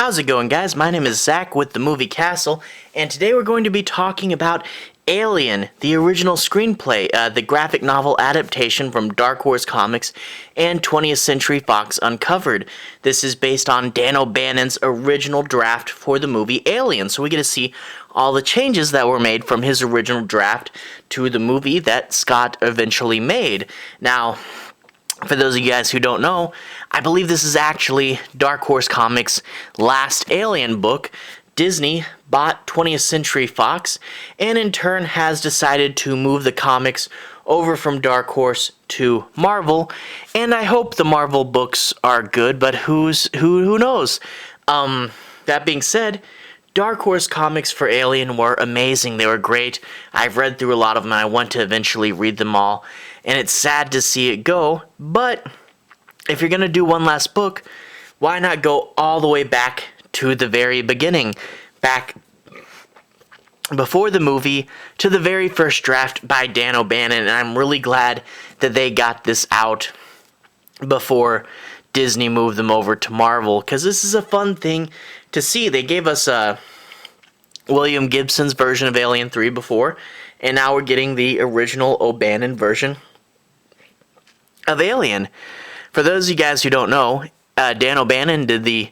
How's it going, guys? My name is Zach with the Movie Castle, and today we're going to be talking about Alien, the original screenplay, the graphic novel adaptation from Dark Horse Comics and 20th Century Fox Uncovered. This is based on Dan O'Bannon's original draft for the movie Alien, so we get to see all the changes that were made from his original draft to the movie that Scott eventually made. Now, for those of you guys who don't know, I believe this is actually Dark Horse Comics' last Alien book. Disney bought 20th Century Fox and in turn has decided to move the comics over from Dark Horse to Marvel, and I hope the Marvel books are good, but who knows? That being said, Dark Horse comics for Alien were amazing. They were great. I've read through a lot of them and I want to eventually read them all, and it's sad to see it go, but if you're going to do one last book, why not go all the way back to the very beginning, back before the movie, to the very first draft by Dan O'Bannon, and I'm really glad that they got this out before Disney moved them over to Marvel, because this is a fun thing to see. They gave us William Gibson's version of Alien 3 before, and now we're getting the original O'Bannon version of Alien. For those of you guys who don't know, Dan O'Bannon did the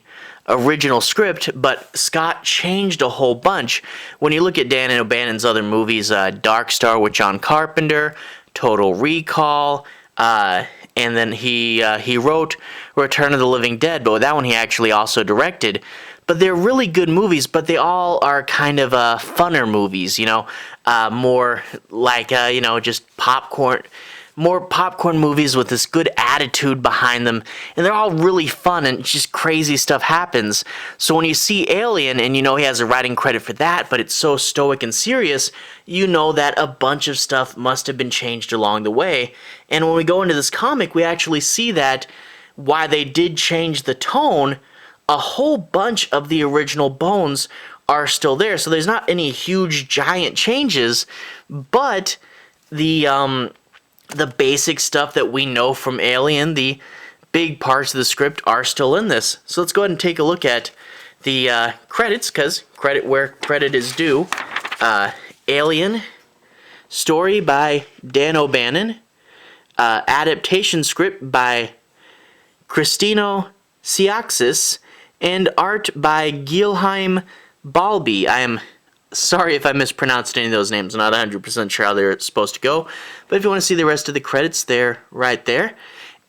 original script, but Scott changed a whole bunch. When you look at Dan O'Bannon's other movies, Dark Star with John Carpenter, Total Recall, and then he wrote Return of the Living Dead, but with that one he actually also directed. But they're really good movies, but they all are kind of funner movies, you know, more like, just popcorn. More popcorn movies with this good attitude behind them, and they're all really fun and just crazy stuff happens. So when you see Alien and you know he has a writing credit for that, but it's so stoic and serious, you know that a bunch of stuff must have been changed along the way. And when we go into this comic, we actually see that while they did change the tone, a whole bunch of the original bones are still there. So there's not any huge giant changes, but the basic stuff that we know from Alien, the big parts of the script are still in this. So let's go ahead and take a look at the credits, because credit where credit is due. Alien, story by Dan O'Bannon, adaptation script by Cristiano Seixas, and art by Guilherme Balbi. I am sorry if I mispronounced any of those names. I'm not 100% sure how they're supposed to go. But if you want to see the rest of the credits, they're right there.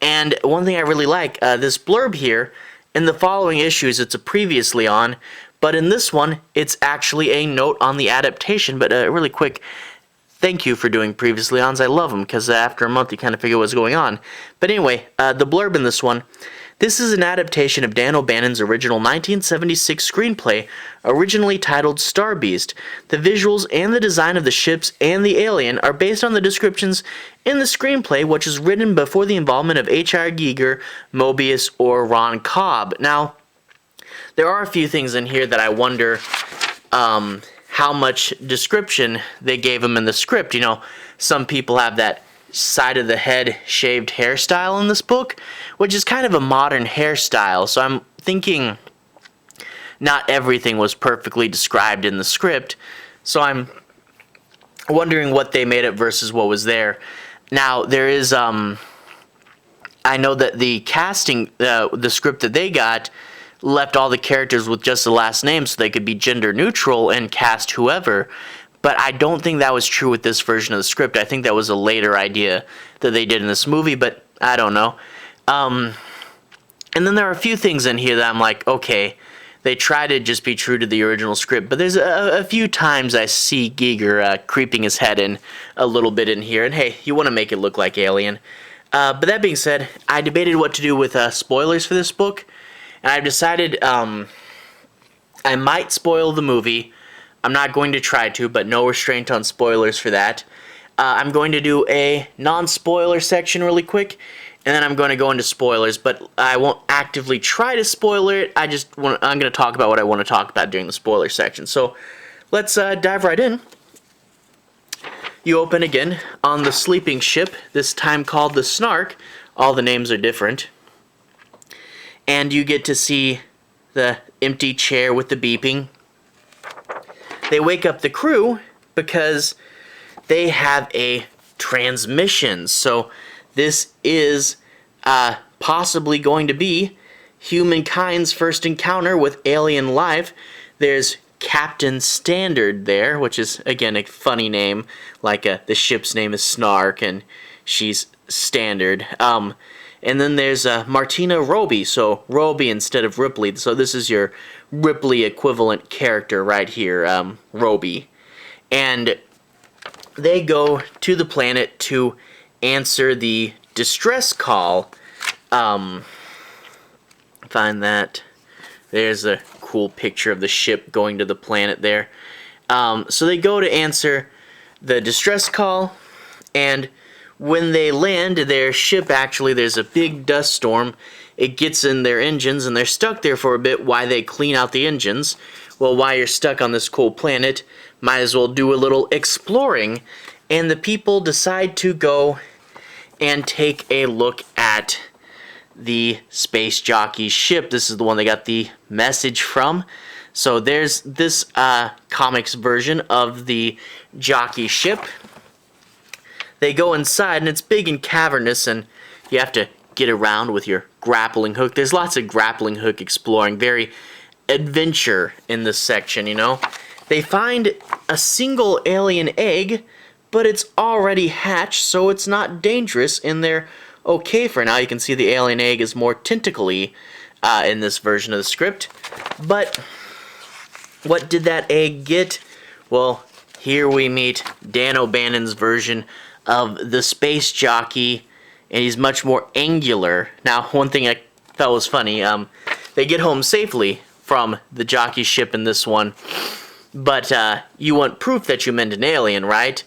And one thing I really like, this blurb here, in the following issues, it's a previously on, but in this one, it's actually a note on the adaptation. But really quick, thank you for doing previously ons. I love them, because after a month, you kind of figure what's going on. But anyway, the blurb in this one: this is an adaptation of Dan O'Bannon's original 1976 screenplay, originally titled Star Beast. The visuals and the design of the ships and the alien are based on the descriptions in the screenplay, which was written before the involvement of H.R. Giger, Mobius, or Ron Cobb. Now, there are a few things in here that I wonder how much description they gave him in the script. You know, some people have that side of the head shaved hairstyle in this book, which is kind of a modern hairstyle, so I'm thinking not everything was perfectly described in the script, so I'm wondering what they made up versus what was there. Now, there is, I know that the casting, the script that they got left all the characters with just the last name so they could be gender neutral and cast whoever. But I don't think that was true with this version of the script. I think that was a later idea that they did in this movie, but I don't know. And then there are a few things in here that I'm like, okay, they try to just be true to the original script, but there's a few times I see Giger creeping his head in a little bit in here, and hey, you want to make it look like Alien. But that being said, I debated what to do with spoilers for this book, and I've decided I might spoil the movie. I'm not going to try to, but no restraint on spoilers for that. I'm going to do a non-spoiler section really quick, and then I'm going to go into spoilers, but I won't actively try to spoiler it. I'm going to talk about what I want to talk about during the spoiler section. So let's dive right in. You open again on the sleeping ship, this time called the Snark. All the names are different. And you get to see the empty chair with the beeping. They wake up the crew because they have a transmission. So this is possibly going to be humankind's first encounter with alien life. There's Captain Standard there, which is, again, a funny name. Like the ship's name is Snark, and she's Standard. And then there's Martina Roby, so Roby instead of Ripley. So this is your Ripley equivalent character right here, Roby. And they go to the planet to answer the distress call. Find that. There's a cool picture of the ship going to the planet there. So they go to answer the distress call, and when they land their ship, actually there's a big dust storm. It gets in their engines and they're stuck there for a bit while they clean out the engines. Well, while you're stuck on this cool planet, might as well do a little exploring. And the people decide to go and take a look at the space jockey's ship. This is the one they got the message from. So there's this comics version of the jockey ship. They go inside, and it's big and cavernous, and you have to get around with your grappling hook. There's lots of grappling hook exploring, very adventure in this section, you know. They find a single alien egg, but it's already hatched, so it's not dangerous, and they're okay for now. You can see the alien egg is more tentacly in this version of the script. But what did that egg get? Well, here we meet Dan O'Bannon's version of the space jockey, and he's much more angular. Now, one thing I thought was funny, they get home safely from the jockey ship in this one, but you want proof that you meant an alien, right?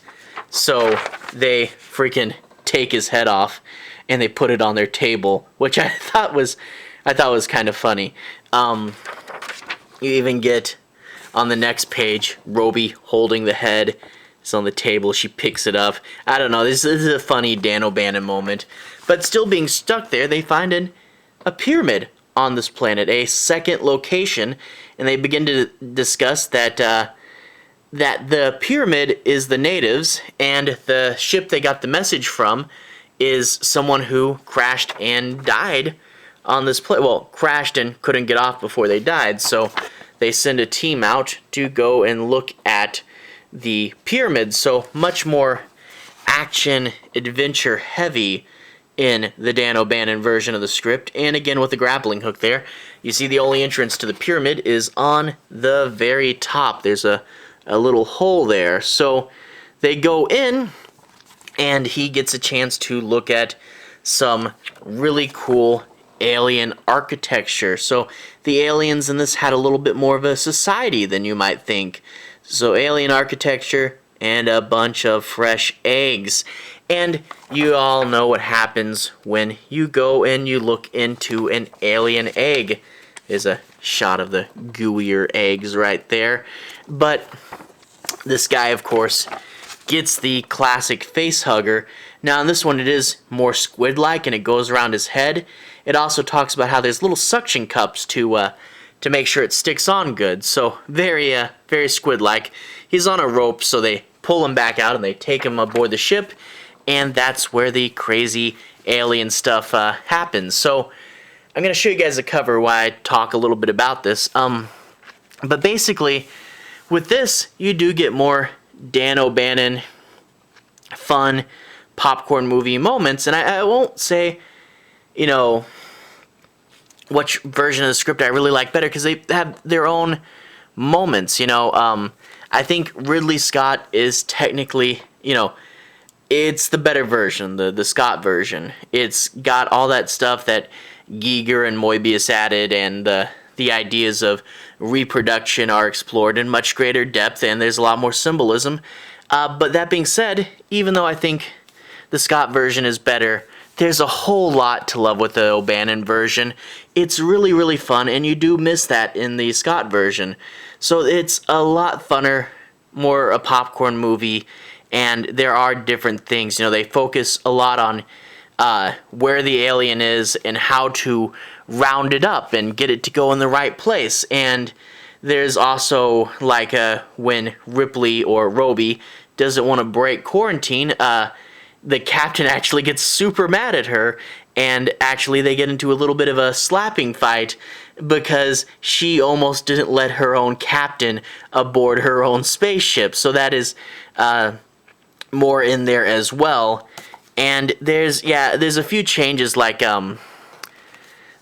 So they freaking take his head off and they put it on their table, which I thought was kind of funny. You even get on the next page Roby holding the head. It's on the table. She picks it up. I don't know. This is a funny Dan O'Bannon moment. But still being stuck there, they find a pyramid on this planet, a second location, and they begin to discuss that that the pyramid is the natives, and the ship they got the message from is someone who crashed and died on this planet. Well, crashed and couldn't get off before they died, so they send a team out to go and look at the pyramid. So much more action adventure heavy in the Dan O'Bannon version of the script, and again with the grappling hook there. You see the only entrance to the pyramid is on the very top. There's a little hole there. So they go in, and he gets a chance to look at some really cool alien architecture. So the aliens in this had a little bit more of a society than you might think. So alien architecture and a bunch of fresh eggs. And you all know what happens when you go and you look into an alien egg. There's a shot of the gooier eggs right there. But this guy, of course, gets the classic face hugger. Now in this one it is more squid-like and it goes around his head. It also talks about how there's little suction cups to make sure it sticks on good. So very squid-like. He's on a rope, so they pull him back out and they take him aboard the ship, and that's where the crazy alien stuff happens. So I'm going to show you guys a cover while I talk a little bit about this. But basically, with this, you do get more Dan O'Bannon fun popcorn movie moments, and I won't say, you know, which version of the script I really like better, because they have their own moments, you know. I think Ridley Scott is technically, you know, it's the better version, the Scott version. It's got all that stuff that Giger and Moebius added, and the ideas of reproduction are explored in much greater depth, and there's a lot more symbolism. But that being said, even though I think the Scott version is better, there's a whole lot to love with the O'Bannon version. It's really, really fun, and you do miss that in the Scott version. So it's a lot funner, more a popcorn movie, and there are different things. You know, they focus a lot on where the alien is and how to round it up and get it to go in the right place. And there's also like when Ripley or Roby doesn't want to break quarantine, the captain actually gets super mad at her, and actually they get into a little bit of a slapping fight because she almost didn't let her own captain aboard her own spaceship. So that is more in there as well. And there's a few changes, like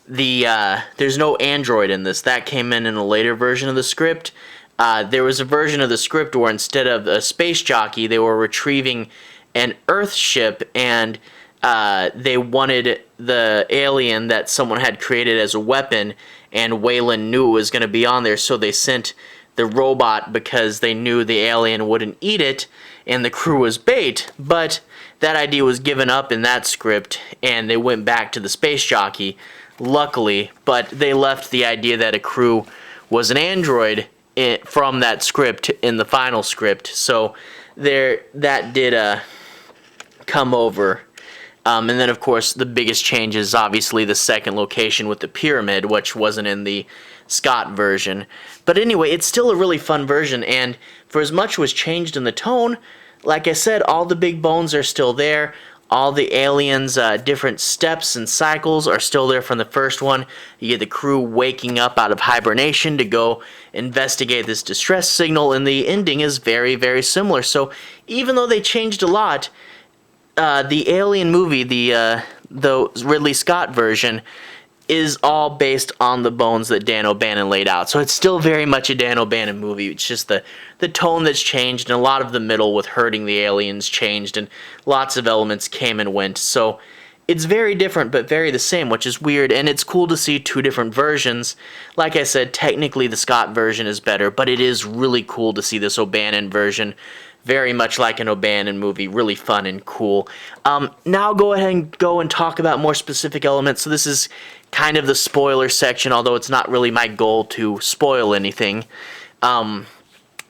there's no android in this. That came in a later version of the script. There was a version of the script where instead of a space jockey, they were retrieving an Earth ship, and they wanted the alien that someone had created as a weapon, and Wayland knew it was going to be on there, so they sent the robot because they knew the alien wouldn't eat it, and the crew was bait. But that idea was given up in that script, and they went back to the space jockey, luckily, but they left the idea that a crew was an android from that script in the final script. So that did come over. And then, of course, the biggest change is obviously the second location with the pyramid, which wasn't in the Scott version. But anyway, it's still a really fun version, and for as much was changed in the tone, like I said, all the big bones are still there. All the aliens' different steps and cycles are still there from the first one. You get the crew waking up out of hibernation to go investigate this distress signal, and the ending is very, very similar. So even though they changed a lot, the Alien movie, the Ridley Scott version, is all based on the bones that Dan O'Bannon laid out. So it's still very much a Dan O'Bannon movie. It's just the tone that's changed, and a lot of the middle with hurting the aliens changed, and lots of elements came and went. So it's very different, but very the same, which is weird, and it's cool to see two different versions. Like I said, technically the Scott version is better, but it is really cool to see this O'Bannon version. Very much like an O'Bannon movie, really fun and cool. Now go ahead and go and talk about more specific elements. So this is kind of the spoiler section, although it's not really my goal to spoil anything.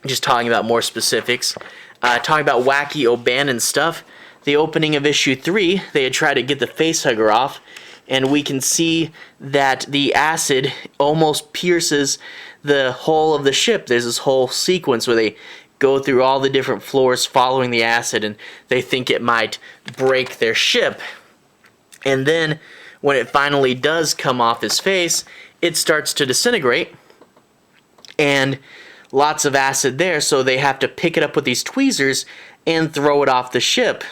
Just talking about more specifics. Talking about wacky O'Bannon stuff. The opening of issue 3, they had tried to get the facehugger off, and we can see that the acid almost pierces the hull of the ship. There's this whole sequence where they go through all the different floors following the acid, and they think it might break their ship. And then when it finally does come off his face, it starts to disintegrate, and lots of acid there, so they have to pick it up with these tweezers and throw it off the ship,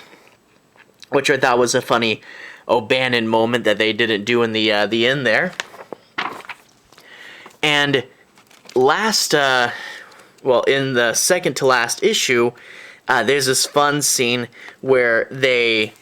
which I thought was a funny O'Bannon moment that they didn't do in the end there. And last, in the second to last issue, there's this fun scene where they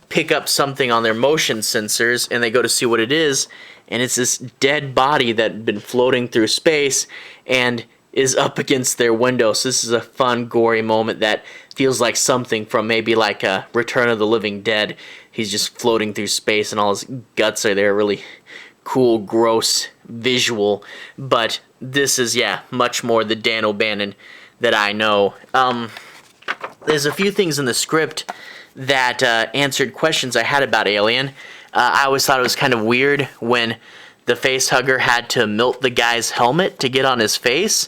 pick up something on their motion sensors, and they go to see what it is, and it's this dead body that had been floating through space and is up against their window. So this is a fun, gory moment that feels like something from maybe like a Return of the Living Dead. He's just floating through space, and all his guts are there. Really cool, gross visual. But this is, much more the Dan O'Bannon that I know. There's a few things in the script that answered questions I had about Alien. I always thought it was kind of weird when the facehugger had to melt the guy's helmet to get on his face.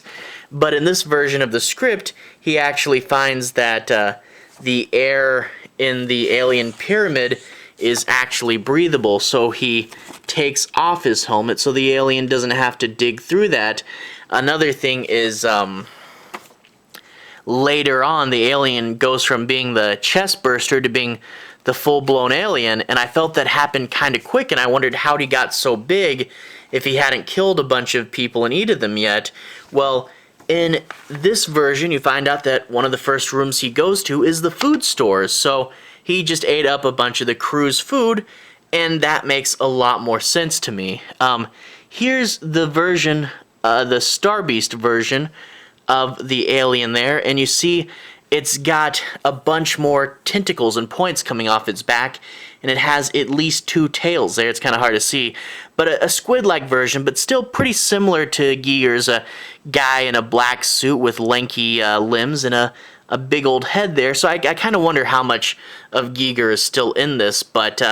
But in this version of the script, he actually finds that the air in the alien pyramid is actually breathable, so he takes off his helmet so the alien doesn't have to dig through that. Another thing is, later on, the alien goes from being the chest burster to being the full-blown alien, and I felt that happened kind of quick, and I wondered how he got so big if he hadn't killed a bunch of people and eaten them yet. Well, in this version, you find out that one of the first rooms he goes to is the food stores, so he just ate up a bunch of the crew's food, and that makes a lot more sense to me. Here's the version, the Star Beast version of the alien there, and you see it's got a bunch more tentacles and points coming off its back, and it has at least 2 tails there. It's kind of hard to see, but a squid-like version, but still pretty similar to Gear's, a guy in a black suit with lanky limbs and a a big old head there. So I kind of wonder how much of Giger is still in this. But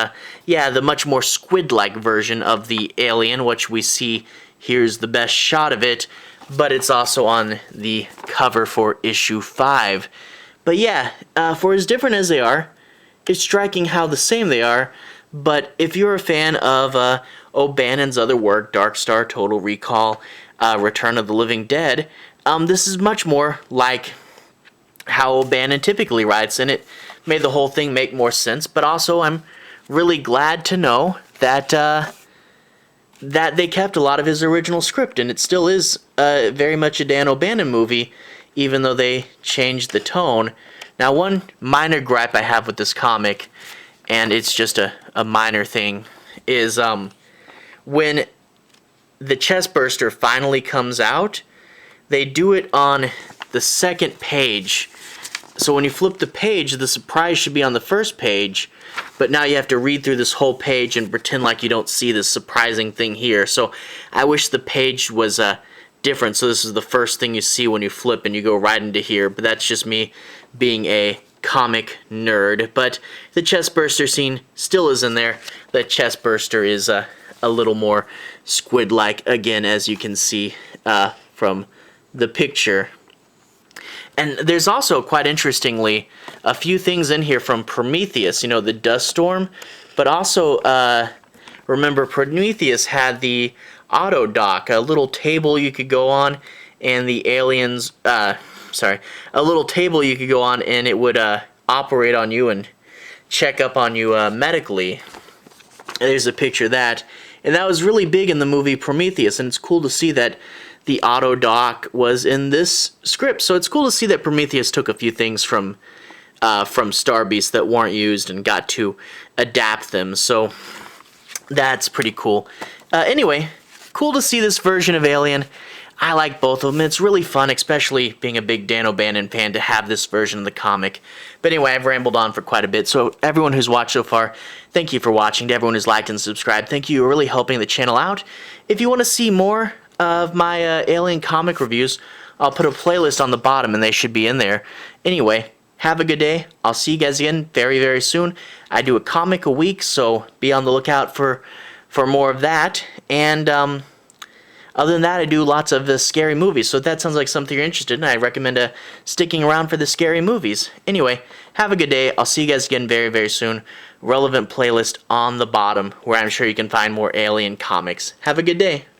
yeah, the much more squid-like version of the alien, which we see here's the best shot of it. But it's also on the cover for issue 5. But yeah, for as different as they are, it's striking how the same they are. But if you're a fan of Bannon's other work, Dark Star, Total Recall, Return of the Living Dead, this is much more like how Bannon typically writes, and it made the whole thing make more sense. But also, I'm really glad to know that that they kept a lot of his original script, and it still is very much a Dan O'Bannon movie, even though they changed the tone. Now, one minor gripe I have with this comic, and it's just a minor thing, is when the chestburster finally comes out, they do it on the second page. So when you flip the page, the surprise should be on the first page, but now you have to read through this whole page and pretend like you don't see this surprising thing here. So I wish the page was different, so this is the first thing you see when you flip and you go right into here, but that's just me being a comic nerd. But the chestburster scene still is in there. The chestburster is a little more squid-like, again, as you can see from the picture. And there's also, quite interestingly, a few things in here from Prometheus, you know, the dust storm. But also, remember, Prometheus had the auto dock, a little table you could go on, and the aliens, a little table you could go on, and it would operate on you and check up on you medically. And there's a picture of that. And that was really big in the movie Prometheus, and it's cool to see that the auto dock was in this script. So it's cool to see that Prometheus took a few things from Star Beast that weren't used and got to adapt them. So that's pretty cool. Anyway, cool to see this version of Alien. I like both of them. It's really fun, especially being a big Dan O'Bannon fan, to have this version of the comic. But anyway, I've rambled on for quite a bit. So everyone who's watched so far, thank you for watching. To everyone who's liked and subscribed, thank you. You're really helping the channel out. If you want to see more of my Alien comic reviews, I'll put a playlist on the bottom, and they should be in there. Anyway, have a good day. I'll see you guys again very, very soon. I do a comic a week, so be on the lookout for more of that. And other than that, I do lots of scary movies. So if that sounds like something you're interested in, I recommend sticking around for the scary movies. Anyway, have a good day. I'll see you guys again very, very soon. Relevant playlist on the bottom, where I'm sure you can find more Alien comics. Have a good day.